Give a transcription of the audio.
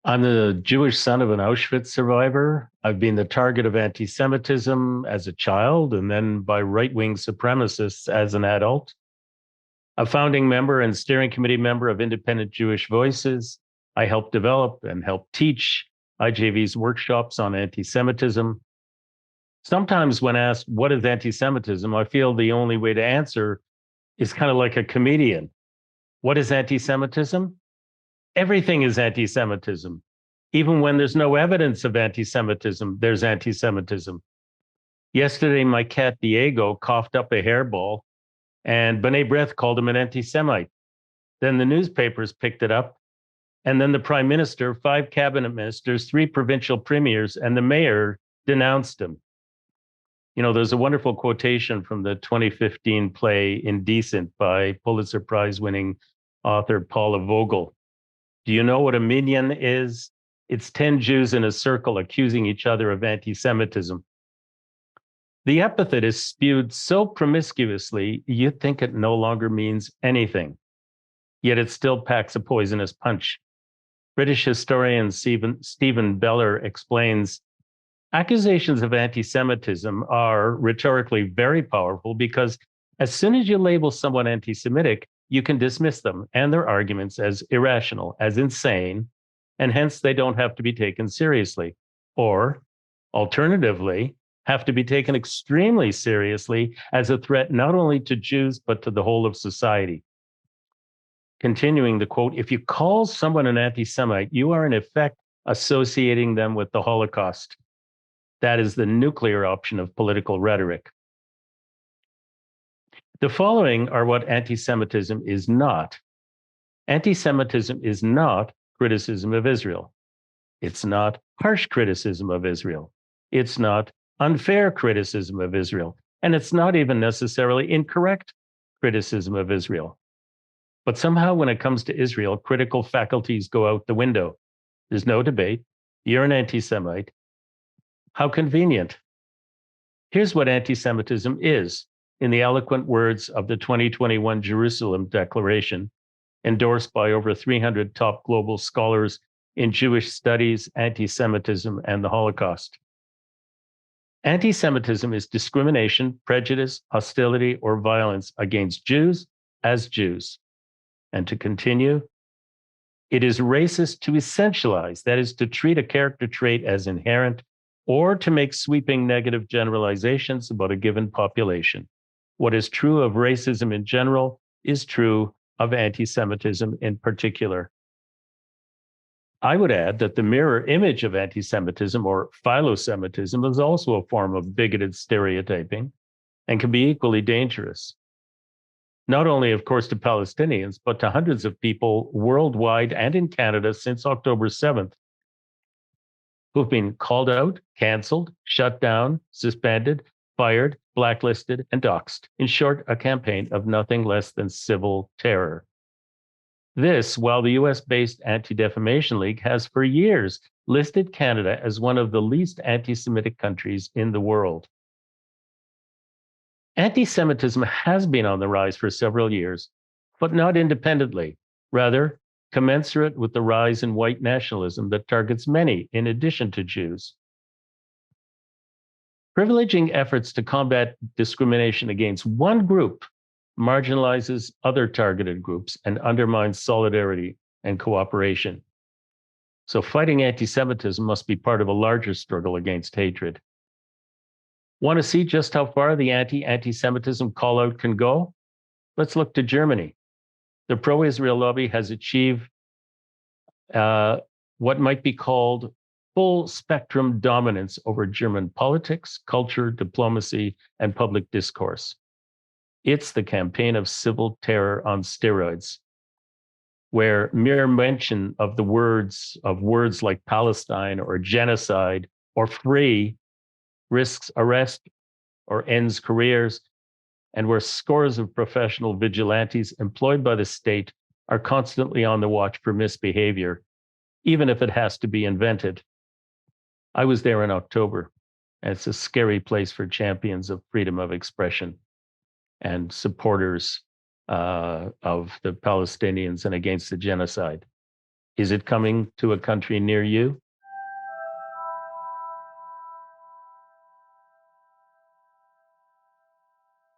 I'm the Jewish son of an Auschwitz survivor. I've been the target of anti Semitism as a child and then by right wing supremacists as an adult. A founding member and steering committee member of Independent Jewish Voices, I helped develop and help teach IJV's workshops on anti Semitism. Sometimes, when asked, what is anti Semitism, I feel the only way to answer is kind of like a comedian. What is anti Semitism? Everything is anti Semitism. Even when there's no evidence of anti Semitism, there's anti Semitism. Yesterday, my cat Diego coughed up a hairball, and B'nai B'rith called him an anti Semite. Then the newspapers picked it up, and then the prime minister, 5 cabinet ministers, 3 provincial premiers, and the mayor denounced him. You know, there's a wonderful quotation from the 2015 play Indecent by Pulitzer Prize winning author Paula Vogel. Do you know what a minyan is? It's 10 Jews in a circle accusing each other of anti Semitism. The epithet is spewed so promiscuously, you'd think it no longer means anything. Yet it still packs a poisonous punch. British historian Stephen Beller explains accusations of anti Semitism are rhetorically very powerful because as soon as you label someone anti Semitic, you can dismiss them and their arguments as irrational, as insane, and hence they don't have to be taken seriously. Or, alternatively, have to be taken extremely seriously as a threat not only to Jews, but to the whole of society. Continuing the quote, if you call someone an anti Semite, you are in effect associating them with the Holocaust. That is the nuclear option of political rhetoric. The following are what anti Semitism is not. Anti Semitism is not criticism of Israel. It's not harsh criticism of Israel. It's not unfair criticism of Israel. And it's not even necessarily incorrect criticism of Israel. But somehow, when it comes to Israel, critical faculties go out the window. There's no debate. You're an anti Semite. How convenient. Here's what anti Semitism is, in the eloquent words of the 2021 Jerusalem Declaration, endorsed by over 300 top global scholars in Jewish studies, anti Semitism, and the Holocaust. Anti Semitism is discrimination, prejudice, hostility, or violence against Jews as Jews. And to continue, it is racist to essentialize, that is, to treat a character trait as inherent or to make sweeping negative generalizations about a given population. What is true of racism in general is true of anti Semitism in particular. I would add that the mirror image of anti Semitism or philo-Semitism is also a form of bigoted stereotyping and can be equally dangerous. Not only, of course, to Palestinians, but to hundreds of people worldwide and in Canada since October 7th, who've been called out, canceled, shut down, suspended, fired, blacklisted, and doxxed. In short, a campaign of nothing less than civil terror. This, while the US-based Anti-Defamation League has for years listed Canada as one of the least anti-Semitic countries in the world. Anti-Semitism has been on the rise for several years, but not independently. Rather, commensurate with the rise in white nationalism that targets many in addition to Jews. Privileging efforts to combat discrimination against one group marginalizes other targeted groups and undermines solidarity and cooperation. So fighting anti-Semitism must be part of a larger struggle against hatred. Want to see just how far the anti-Semitism call-out can go? Let's look to Germany. The pro-Israel lobby has achieved what might be called full spectrum dominance over German politics, culture, diplomacy, and public discourse. It's the campaign of civil terror on steroids, where mere mention of the words like Palestine or genocide or free risks arrest or ends careers, and where scores of professional vigilantes employed by the state are constantly on the watch for misbehavior, even if it has to be invented. I was there in October, and it's a scary place for champions of freedom of expression and supporters of the Palestinians and against the genocide. Is it coming to a country near you?